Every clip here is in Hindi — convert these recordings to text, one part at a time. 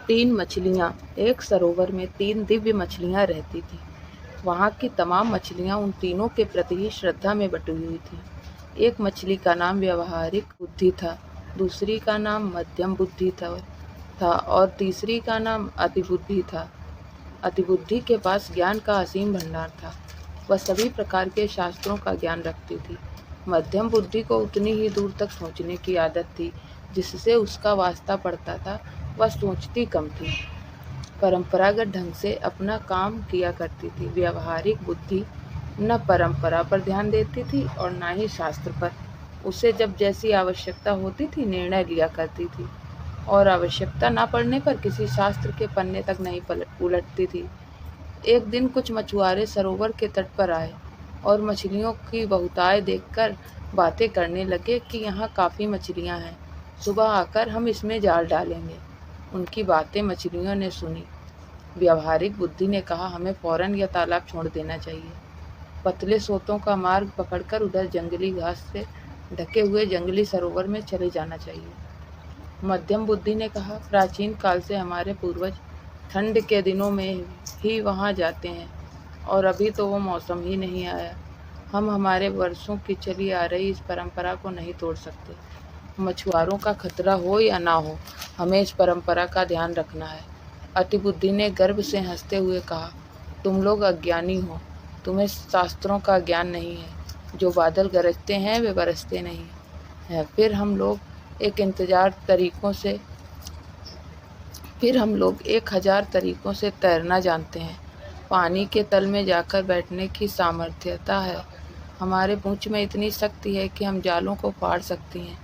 तीन मछलियाँ। एक सरोवर में तीन दिव्य मछलियाँ रहती थीं। वहाँ की तमाम मछलियाँ उन तीनों के प्रति ही श्रद्धा में बटी हुई थीं। एक मछली का नाम व्यावहारिक बुद्धि था, दूसरी का नाम मध्यम बुद्धि था और तीसरी का नाम अतिबुद्धि था। अतिबुद्धि के पास ज्ञान का असीम भंडार था। वह सभी प्रकार के शास्त्रों का ज्ञान रखती थी। मध्यम बुद्धि को उतनी ही दूर तक सोचने की आदत थी जिससे उसका वास्ता पड़ता था। वह सोचती कम थी, परंपरागत ढंग से अपना काम किया करती थी। व्यावहारिक बुद्धि न परंपरा पर ध्यान देती थी और न ही शास्त्र पर। उसे जब जैसी आवश्यकता होती थी निर्णय लिया करती थी और आवश्यकता न पड़ने पर किसी शास्त्र के पन्ने तक नहीं उलटती थी। एक दिन कुछ मछुआरे सरोवर के तट पर आए और मछलियों की बहुतायत देखकर बातें करने लगे कि यहाँ काफ़ी मछलियाँ हैं, सुबह आकर हम इसमें जाल डालेंगे। उनकी बातें मछलियों ने सुनी। व्यावहारिक बुद्धि ने कहा, हमें फौरन यह तालाब छोड़ देना चाहिए। पतले सोतों का मार्ग पकड़कर उधर जंगली घास से ढके हुए जंगली सरोवर में चले जाना चाहिए। मध्यम बुद्धि ने कहा, प्राचीन काल से हमारे पूर्वज ठंड के दिनों में ही वहाँ जाते हैं और अभी तो वो मौसम ही नहीं आया। हम हमारे वर्षों की चली आ रही इस परंपरा को नहीं तोड़ सकते। मछुआरों का खतरा हो या ना हो, हमें इस परंपरा का ध्यान रखना है। अतिबुद्धि ने गर्व से हंसते हुए कहा, तुम लोग अज्ञानी हो, तुम्हें शास्त्रों का ज्ञान नहीं है। जो बादल गरजते हैं वे बरसते नहीं हैं। फिर हम लोग 1000 तरीकों से तैरना जानते हैं। पानी के तल में जाकर बैठने की सामर्थ्यता है। हमारे पूंछ में इतनी शक्ति है कि हम जालों को फाड़ सकती हैं।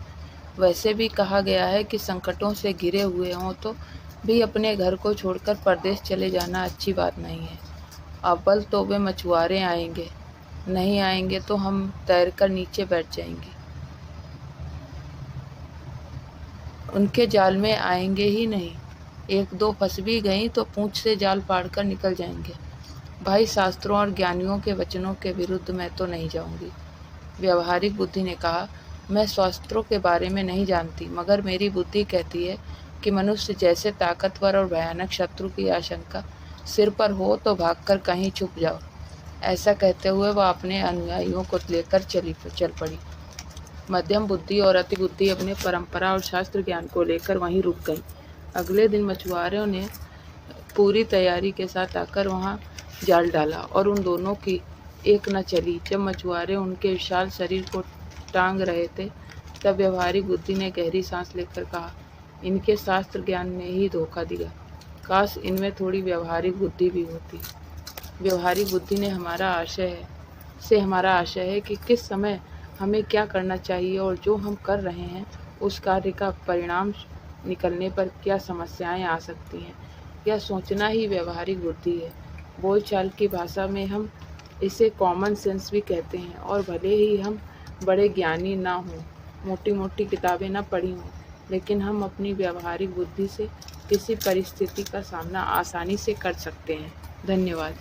वैसे भी कहा गया है कि संकटों से घिरे हुए हों तो भी अपने घर को छोड़कर परदेश चले जाना अच्छी बात नहीं है। अव्वल तो वे मछुआरे आएंगे, नहीं आएंगे तो हम तैरकर नीचे बैठ जाएंगे। उनके जाल में आएंगे ही नहीं। एक दो फंस भी गईं तो पूंछ से जाल फाड़कर निकल जाएंगे। भाई, शास्त्रों और ज्ञानियों के वचनों के विरुद्ध मैं तो नहीं जाऊंगी। व्यावहारिक बुद्धि ने कहा, मैं शास्त्रों के बारे में नहीं जानती, मगर मेरी बुद्धि कहती है कि मनुष्य जैसे ताकतवर और भयानक शत्रु की आशंका सिर पर हो तो भागकर कहीं छुप जाओ। ऐसा कहते हुए वह अपने अनुयायियों को लेकर चल पड़ी। मध्यम बुद्धि और अति बुद्धि अपने परंपरा और शास्त्र ज्ञान को लेकर वहीं रुक गईं। अगले दिन मछुआरों ने पूरी तैयारी के साथ आकर वहां जाल डाला और उन दोनों की एक न चली। जब मछुआरे उनके विशाल शरीर को टांग रहे थे तब व्यावहारिक बुद्धि ने गहरी सांस लेकर कहा, इनके शास्त्र ज्ञान ने ही धोखा दिया। काश इनमें थोड़ी व्यावहारिक बुद्धि भी होती। व्यावहारिक बुद्धि ने हमारा आशय है कि किस समय हमें क्या करना चाहिए और जो हम कर रहे हैं उस कार्य का परिणाम निकलने पर क्या समस्याएं आ सकती हैं। यह सोचना ही व्यावहारिक बुद्धि है। बोलचाल की भाषा में हम इसे कॉमन सेंस भी कहते हैं। और भले ही हम बड़े ज्ञानी ना हों, मोटी मोटी किताबें ना पढ़ी हों, लेकिन हम अपनी व्यावहारिक बुद्धि से किसी परिस्थिति का सामना आसानी से कर सकते हैं। धन्यवाद।